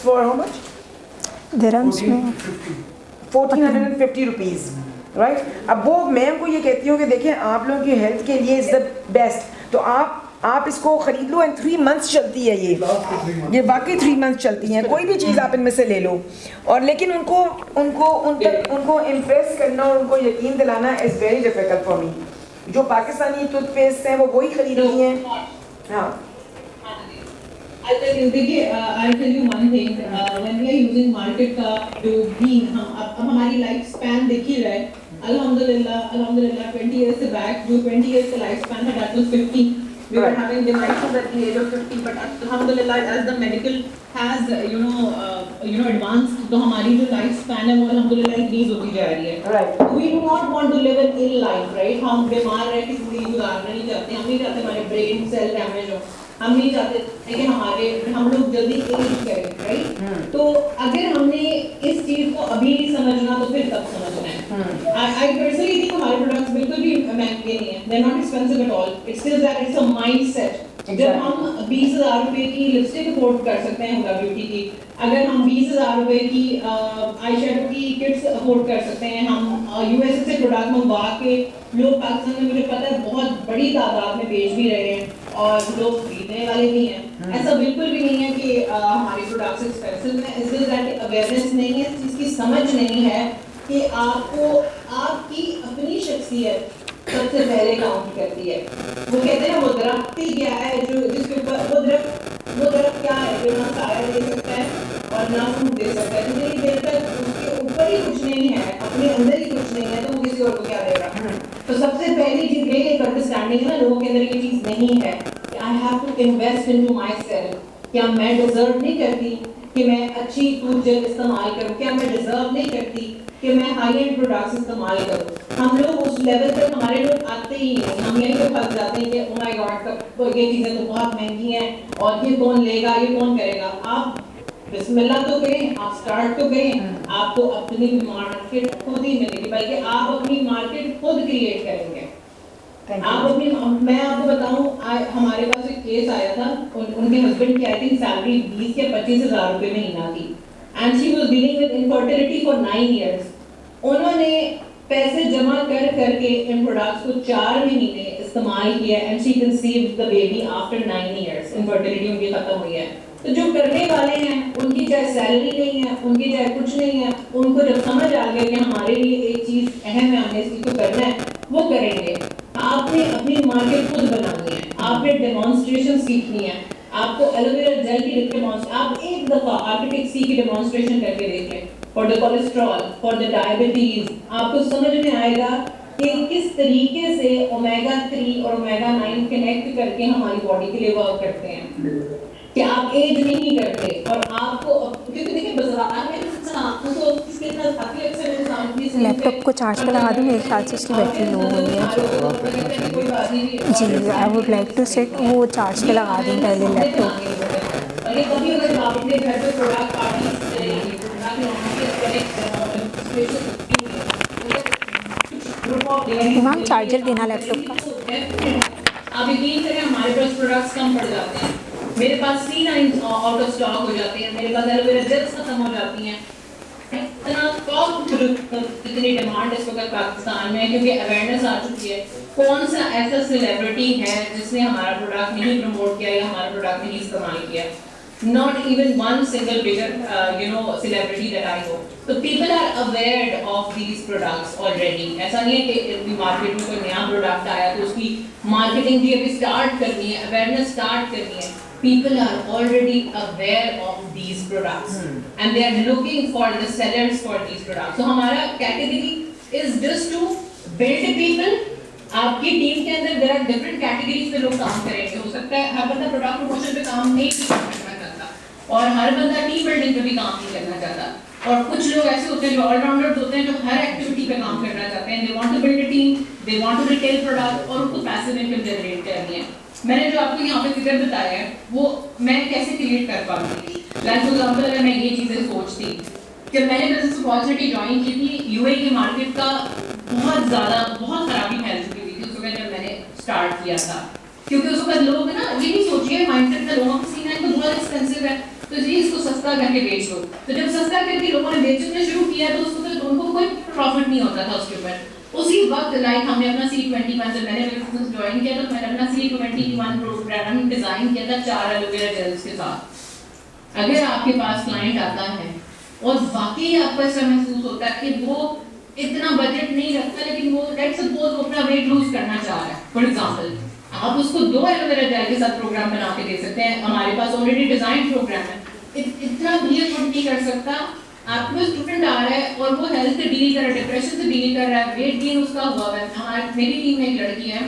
For how much? Dirhams में 1450 rupees, right. अब वो मैं उनको ये कहती हूँ कि देखें आप लोगों की हेल्थ के लिए इज़ द बेस्ट, तो आप इसको ख़रीद लो एंड 3 मंथ्स चलती है ये वाकई 3 मंथ्स चलती हैं, कोई भी चीज़ आप इनमें से ले लो। और लेकिन उनको इम्प्रेस करना और उनको यकीन दिलाना is very difficult for me. जो पाकिस्तानी टूथपेस्ट हैं वो वही ख़रीद रही हैं। हाँ, I'll tell you, देखिए, I'll tell you one thing. When we are using market का जो bean, हम अब हमारी लाइफ स्पैन देखी रहे, अल्हम्दुलिल्लाह 20 years से बैक जो 20 years का लाइफ स्पैन था, that was 50. We were having devices at the age of 50, but alhamdulillah as the medical has advanced, तो हमारी जो लाइफ स्पैन है वो अल्हम्दुलिल्लाह इंक्रीज होती जा रही है। Right. We do not want to live an ill life, right? हम बीमार रह के जिंदगी गुजारना नहीं चाहते, हम नहीं चाहते हमारे ब्रेन सेल डैमेज हो, हम नहीं चाहते कि हम लोग जल्दी एज करें, राइट? तो अगर हमने इस चीज को अभी नहीं समझना तो फिर कब समझना है? I personally think हमारे प्रोडक्ट्स बिल्कुल भी महंगे नहीं हैं, they're not expensive at all. It's still that it's a mindset. जब हम 20,000 रुपए की लिपस्टिक अफोर्ड कर सकते हैं हुडा ब्यूटी की, अगर हम 20,000 रुपए की आई शेडो की किट्स अफोर्ड कर सकते हैं, हम यूएसए से प्रोडक्ट मंगवा के लोग पाकिस्तान में मुझे पता है बहुत बड़ी तादाद में बेच भी रहे हैं और लोग खरीदने वाले भी हैं। ऐसा बिल्कुल भी नहीं है कि हमारे प्रोडक्ट्स एक्सपेंसिव हैं, इस दैट अवेयरनेस नहीं है, इस चीज़ की समझ नहीं है कि आपको आपकी अपनी शख्सियत सबसे पहले काउंट करती है। वो कहते हैं वो दरख्त ही क्या है जो जिसके ऊपर वो दरख्त क्या है जो ना साया दे सकता है और ना फूल दे सकता है, जितनी देर तक उसके ऊपर ही कुछ नहीं है, अपने अंदर ही कुछ नहीं है, तो वो किसी और को क्या देगा? तो सबसे पहली चीज ये एक अंडरस्टैंडिंग है ना लोगों के अंदर ये चीज नहीं है कि I have to invest into myself. क्या मैं डिजर्व नहीं करती कि मैं अच्छी टूथ जेल इस्तेमाल करूं? क्या मैं डिजर्व नहीं करती कि मैं हाई एंड प्रोडक्ट्स इस्तेमाल करूं? हम लोग उस लेवल पर हमारे लोग आते ही नहीं, हम यहीं पे फंस जाते हैं कि ओ माय गॉड ये चीजें तो बहुत महंगी हैं और ये कौन लेगा, ये कौन करेगा? आप बिस्मिल्लाह तो करें, आप स्टार्ट तो करें, आपको अपनी मार्केट खुद ही मिलेगी, बल्कि आप अपनी मार्केट खुद क्रिएट करेंगे। आप अपनी मैं आपको बताऊं, हमारे पास एक केस आया था, उनके हस्बैंड की आई थिंक सैलरी 20 या 25,000 रुपए महीना थी and she was dealing with infertility for 9 years. उन्होंने पैसे जमा कर करके इन प्रोडक्ट्स को 4 महीने इस्तेमाल किया and she conceived the baby after 9 years. Infertility उनकी खत्म हुई है। तो जो करने वाले हैं उनकी चाहे सैलरी नहीं है, उनकी चाहे कुछ नहीं है, उनको जब समझ आ गया कि हमारे लिए एक चीज अहम है, हमने इसको करना है, वो करेंगे। आपने अपनी मार्केट खुद बनानी है, आपने डेमोन्स्ट्रेशन सीखनी है, आपको एलोवेरा जेल की डेमोन्स्ट्रेशन, आप एक दफा आर्किटेक्ट सी की डेमोन्स्ट्रेशन करके देखें for the cholesterol, for the diabetes, आपको समझ में आएगा कि किस तरीके से ओमेगा 3 और ओमेगा 9 कनेक्ट करके हमारी बॉडी के लिए वर्क करते हैं, कि आप एज नहीं करते। और आपको क्योंकि देखिए बाजार में आपको तो किसके साथ काफी अक्सर इंसान की लैपटॉप को चार्ज पे लगा दूं, मेरे ख्याल से इसकी बैटरी लो हो गई है। जी, I would like to set वो चार्ज पे लगा दूं पहले लैपटॉप। और ये कभी अगर आप अपने घर पे प्रोडक्ट पार्टी इमाम चार्जर देना लैपटॉप का। आप यकीन करें हमारे पास प्रोडक्ट्स कम पड़ जाते हैं, मेरे पास C9 आउट ऑफ स्टॉक हो जाते हैं, मेरे पास एलोवेरा जेल्स खत्म हो जाती हैं। इतनी डिमांड इस वक्त पाकिस्तान में क्योंकि अवेयरनेस आ चुकी है। कौन सा ऐसा सेलिब्रिटी है जिसने हमारा प्रोडक्ट नहीं प्रमोट किया या हमारा प्रोडक्ट नहीं इस्तेमाल किया? Not even one single bigger celebrity that I know. So people are aware of these products already. ऐसा नहीं है कि मार्केट में कोई नया प्रोडक्ट आया तो उसकी मार्केटिंग भी अभी स्टार्ट करनी है, अवेयरनेस स्टार्ट करनी है। People are already aware of these products and they are looking for the sellers for these products. So हमारा category is just to build people. आपकी टीम के अंदर there are different categories पे लोग काम करेंगे। हो सकता है हर बंदा प्रोडक्ट प्रमोशन पे काम नहीं करना चाहता और हर बंदा टीम बिल्डिंग पे भी काम नहीं करना चाहता और कुछ लोग ऐसे होते हैं जो ऑलराउंडर्स होते हैं जो हर एक्टिविटी पे काम करना चाहते हैं। They want to build a team, they want to retail product और उनको पैसिव इनकम जनरेट करनी है। मैंने जो आपको यहाँ पे फिगर बताया है वो मैं कैसे क्रिएट कर पाऊंगी। लाइक फॉर एग्जांपल अगर मैं ये चीजें सोचती, जब मैंने बिजनेस अपॉर्चुनिटी ज्वाइन की थी, यूएई की मार्केट का बहुत खराबी फैल चुकी थी उस वक्त जब मैंने स्टार्ट किया था, क्योंकि उस वक्त लोग ना ये नहीं सोचिए माइंडसेट में लोगों का C9 तो बहुत एक्सपेंसिव है, तो जी इसको सस्ता करके बेच लो। तो जब सस्ता करके लोगों ने बेचना शुरू किया तो उसको तो उनको कोई प्रॉफिट नहीं होता था उसके ऊपर। उसी वक्त लाइक हमने अपना C21 जब मैंने बिजनेस ज्वाइन किया तो मैंने अपना C21 प्रोग्राम डिजाइन किया था 4 एलोवेरा जेल्स के साथ। अगर आपके पास क्लाइंट आता है और वाकई आपको ऐसा महसूस होता है कि वो इतना बजट नहीं रखता लेकिन वो लेट्स सपोज वो अपना वेट लूज करना चाह रहा है फॉर एग्जांपल, आप उसको 2 एलोवेरा जेल के साथ प्रोग्राम बना के दे सकते हैं। हमारे पास ऑलरेडी डिजाइन प्रोग्राम है। इतना भी अफोर्ड नहीं कर सकता। आप में स्टूडेंट आ रहा है और वो हेल्थ से डील कर रहा है, डिप्रेशन से डील कर रहा है, वेट गेन उसका हुआ है। हमारी मेरी टीम में एक लड़की है,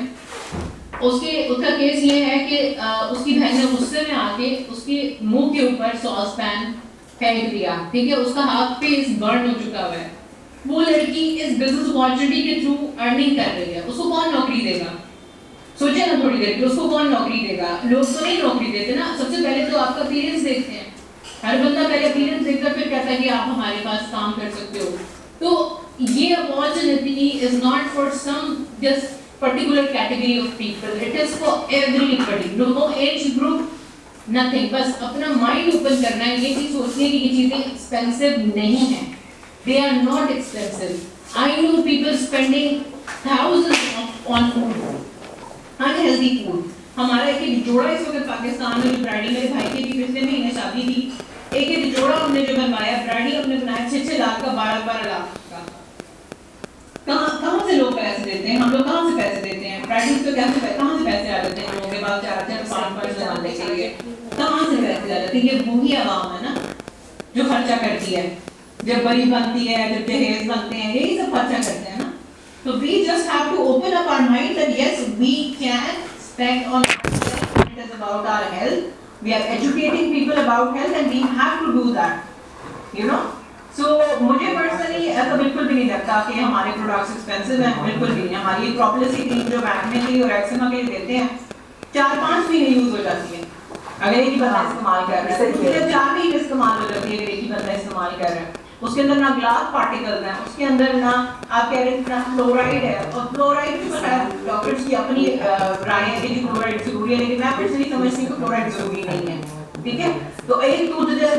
उसका केस ये है कि उसकी बहन ने गुस्से में आके उसके मुंह के ऊपर सॉस पैन फेंक दिया, ठीक है, उसका हाथ फेस बर्न हो चुका हुआ है। वो लड़की इस बिजनेस अपॉर्चुनिटी के थ्रू अर्निंग कर रही है, उसको कौन नौकरी देगा? सोचे ना थोड़ी देर कि उसको कौन नौकरी देगा। लोग तो नहीं नौकरी देते ना, सबसे पहले तो आपका अपीयरेंस देखते हैं। हर बंदा पहले अपीयरेंस देखता फिर कहता है कि आप हमारे पास काम कर सकते हो। तो ये opportunity is not for some just particular category of people, it is for everybody, no age group, nothing. बस अपना माइंड ओपन करना है, ये चीज सोचनी है कि ये चीजें एक्सपेंसिव नहीं है। They are not expensive. I know people spending thousands on food, unhealthy food. हमारा एक जोड़ा इस वक्त पाकिस्तान में जो ब्राइडी, मेरे भाई की भी पिछले महीने शादी थी, एक जोड़ा हमने जो बनवाया, ब्राइडी हमने बनाया 6-6 लाख का, 12-12 लाख का। कहाँ से लोग पैसे देते हैं? हम लोग कहाँ से पैसे देते हैं? ब्राइडी तो कहाँ से पैसे आ जाते हैं लोगों के पास? 4-5 जमाने के लिए कहाँ से पैसे आ जाते हैं? ये वही आवाम है ना जो खर्चा करती है, जब बड़ी बनती है, जब दहेज बनते हैं, यही सब खर्चा करते हैं ना। तो we just have to open up our mind that yes we can spend on ourselves. It is about our health. We are educating people about health and we have to do that. You know. So मुझे personally ऐसा बिल्कुल भी नहीं लगता कि हमारे products expensive हैं, बिल्कुल भी नहीं। हमारी Propolis की टीम जो acne के लिए और eczema के लिए देते हैं, 4-5 महीने यूज हो जाती है अगर एक ही बंदा इस्तेमाल कर रहा है। उसके 4 महीने इस्तेमाल हो जाती है अगर एक ही बंदा इस्तेमाल कर रहा है। उसके अंदर ना ग्लास पार्टिकल्स हैं, उसके अंदर ना आप कह रहे हैं फ्लोराइड है, और फ्लोराइड भी पता है डॉक्टर्स की अपनी राय है कि फ्लोराइड जरूरी है, लेकिन मैं पर्सनली समझती हूँ कि फ्लोराइड जरूरी नहीं है, ठीक है। तो एक दूध जो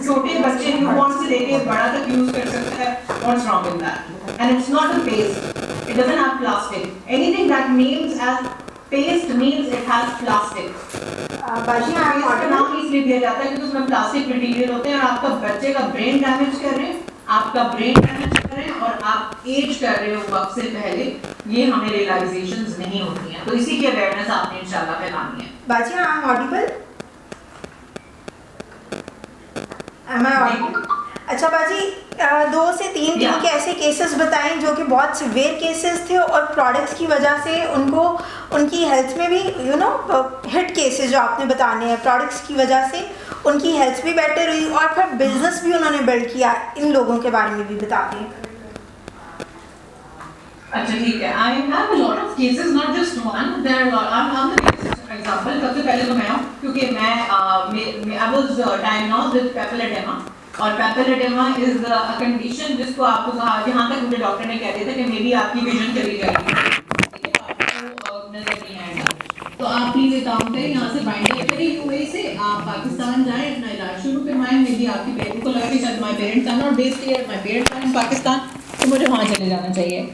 छोटे बच्चे न्यूबॉर्न से लेके बड़ा तक यूज कर सकता है, what's wrong in that? And it's not a paste, it doesn't have plastic, anything that names as paste means it has plastic. बाजी का नाम इसलिए दिया जाता है क्योंकि उसमें प्लास्टिक मटेरियल होते हैं और आपका बच्चे का ब्रेन डैमेज कर रहे हैं, आपका ब्रेन डैमेज कर रहे हैं और आप एज कर रहे हो वक्त से पहले। ये हमें रियलाइजेशंस नहीं होती हैं, तो इसी की अवेयरनेस आपने इंशाल्लाह फैलानी है। बाजी I am audible? Am I audible? अच्छा बाजी, 2 से 3 दिन के ऐसे केसेस बताएं जो कि बहुत सिवियर केसेस थे और प्रोडक्ट्स की वजह से उनकी हेल्थ में भी हिट केसेस जो आपने बताने हैं, प्रोडक्ट्स की वजह से उनकी हेल्थ भी बेटर हुई और फिर बिजनेस भी उन्होंने बिल्ड किया, इन लोगों के बारे में भी बता दें। अच्छा ठीक है, I have a lot of cases, not just one. There are a lot. I'm the biggest example. सबसे पहले तो मैं हूँ क्योंकि मैं I was diagnosed with papilledema और papilledema is a condition जिसको आपको कहा, जहाँ तक मुझे डॉक्टर ने कह दिया था कि मे बी आपकी विजन चली जाएगी, आपको नजर नहीं आएगा, तो आप प्लीज एक काम करें, यहाँ से बाइंडर करें यूएई से, आप पाकिस्तान जाएं, अपना इलाज शुरू करवाएं। मे बी आपके पेरेंट्स को लगा कि शायद my parents are not based here, my parents are in Pakistan, तो मुझे वहाँ चले जाना चाहिए।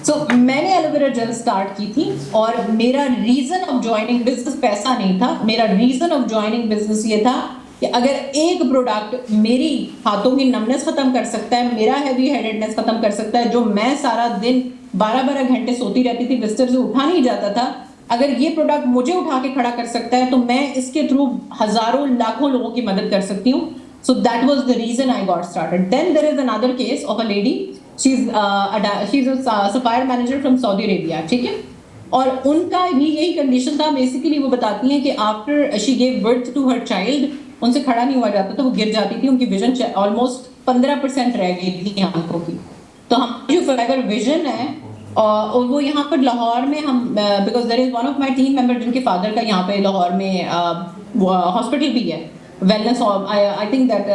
So, मैंने एलोवेरा जेल स्टार्ट की थी और मेरा रीजन ऑफ ज्वाइनिंग बिजनेस पैसा नहीं था, मेरा रीजन ऑफ ज्वाइनिंग बिजनेस ये था कि अगर एक प्रोडक्ट मेरी हाथों की नमनेस खत्म कर सकता है, मेरा हैवी हेडेडनेस खत्म कर सकता है, जो मैं सारा दिन 12-12 घंटे सोती रहती थी, बिस्तर से उठा नहीं जाता था, अगर ये प्रोडक्ट मुझे उठा के खड़ा कर सकता है तो मैं इसके थ्रू हजारों लाखों लोगों की मदद कर सकती हूँ। So that was the reason I got started. Then there is another case of a lady. She's a sapphire manager from Saudi Arabia, ठीक है, और उनका भी यही कंडीशन था। बेसिकली वो बताती हैं कि after she gave birth to her child, उनसे खड़ा नहीं हुआ जाता था, वो गिर जाती थी, उनकी विजन ऑलमोस्ट 15% रह गई थी आंखों की। तो हम जो फॉरएवर विजन है और वो यहाँ पर लाहौर में हम, because there is one of my team member जिनके फादर का यहाँ पे लाहौर में हॉस्पिटल भी है, wellness, I think that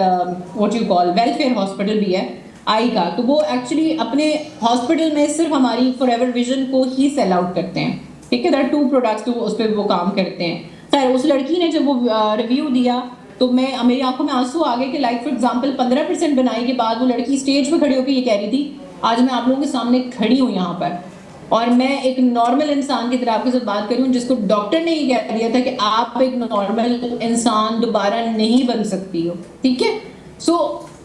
what you call welfare hospital भी है आई का, तो वो एक्चुअली अपने हॉस्पिटल में सिर्फ हमारी फॉरएवर विजन को ही सेल आउट करते हैं, ठीक है। दैट 2 प्रोडक्ट्स तो उस पर वो काम करते हैं। खैर उस लड़की ने जब वो रिव्यू दिया तो मैं मेरी आंखों में आंसू आ गए कि लाइक फॉर एग्जांपल 15% बनाई के बाद वो लड़की स्टेज पे खड़ी होकर ये कह रही थी, आज मैं आप लोगों के सामने खड़ी हूँ यहाँ पर और मैं एक नॉर्मल इंसान की तरह आपके साथ बात करूँ, जिसको डॉक्टर ने ये कह दिया था कि आप एक नॉर्मल इंसान दोबारा नहीं बन सकती हो, ठीक है। सो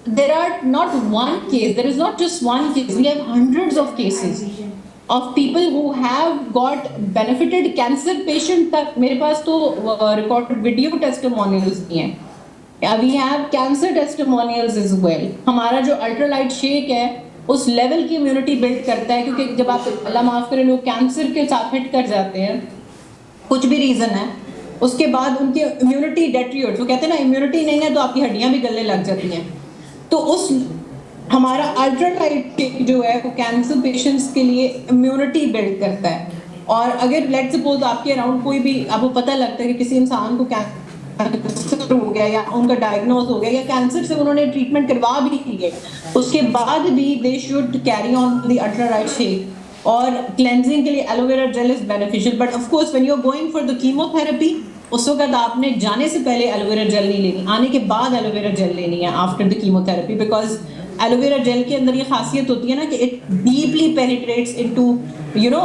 there are not one case, there is not just one case, we have hundreds of cases of people who have got benefited cancer patient तक मेरे पास तो recorded video testimonials भी हैं, we have cancer testimonials as well। हमारा जो ultralight shake है उस level की इम्यूनिटी बिल्ड करता है, क्योंकि जब आप अल्लाह माफ़ करें लोग कैंसर के साथ हिट कर जाते हैं, कुछ भी रीज़न है, उसके बाद उनकी इम्यूनिटी डेट्रियोट, वो कहते हैं ना इम्यूनिटी नहीं है तो आपकी हड्डियाँ भी गलने लग जाती हैं। तो उस हमारा अल्ट्रालाइट जो है वो कैंसर पेशेंट्स के लिए इम्यूनिटी बिल्ड करता है। और अगर लेट्स सपोज आपके अराउंड कोई भी आपको पता लगता है कि किसी इंसान को कैंसर हो गया या उनका डायग्नोज हो गया या कैंसर से उन्होंने ट्रीटमेंट करवा भी ली है, उसके बाद भी they should carry on the ultralight shake. और क्लेंजिंग के लिए aloe vera gel is beneficial, but of course when you are going for the chemotherapy उस वक्त आपने जाने से पहले एलोवेरा जेल नहीं लेनी, आने के बाद एलोवेरा जेल लेनी है after the chemotherapy, because aloe vera gel के अंदर ये खासियत होती है ना कि it deeply penetrates into you know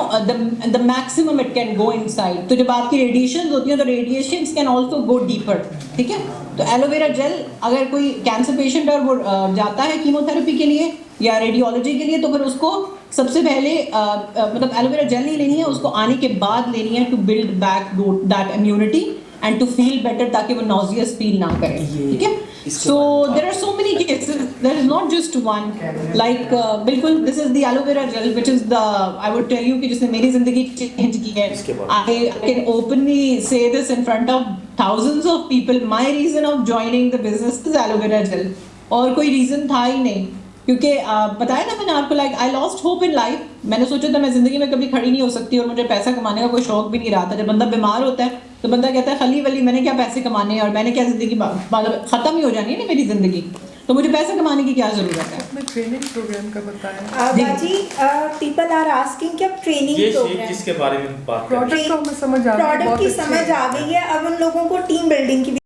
the maximum it can go inside. तो जब आपकी रेडिएशन होती है तो radiations can also go deeper, ठीक है। तो एलोवेरा जेल अगर कोई कैंसर पेशेंट और वो जाता है कीमोथेरेपी के लिए या रेडियोलॉजी के लिए, तो फिर उसको सबसे पहले मतलब एलोवेरा जेल नहीं लेनी है, उसको आने के बाद लेनी है to build back that immunity and to feel better, ताकि वो नॉजियस फील ना करे, ठीक है। So there are so many cases, there is not just one like बिल्कुल this is the aloe vera gel which is the I would tell you कि जिसने मेरी जिंदगी चेंज की है। I can openly say this in front of thousands of people, my reason of joining the business is aloe vera gel, और कोई reason था ही नहीं, क्योंकि बताया ना मैंने आपको like I lost hope in life. मैंने सोचा था मैं ज़िंदगी में कभी खड़ी नहीं हो सकती और मुझे पैसा कमाने का कोई शौक भी नहीं रहा था। जब बंदा बीमार होता है तो बंदा कहता है खली वली मैंने क्या पैसे कमाने हैं और मैंने क्या ज़िंदगी मतलब ख़त्म ही हो जानी है ना मेरी ज़िंदगी, तो मुझे पैसा कमाने की क्या ज़रूरत है। मैं ट्रेनिंग प्रोग्राम का बताया बाजी, पीपल आर आस्किंग क्या ट्रेनिंग प्रोग्राम जिसके बारे में बात प्रोडक्ट तो हमें समझ आ गई, प्रोडक्ट की समझ आ गई है, अब उन लोगों को टीम बिल्डिंग की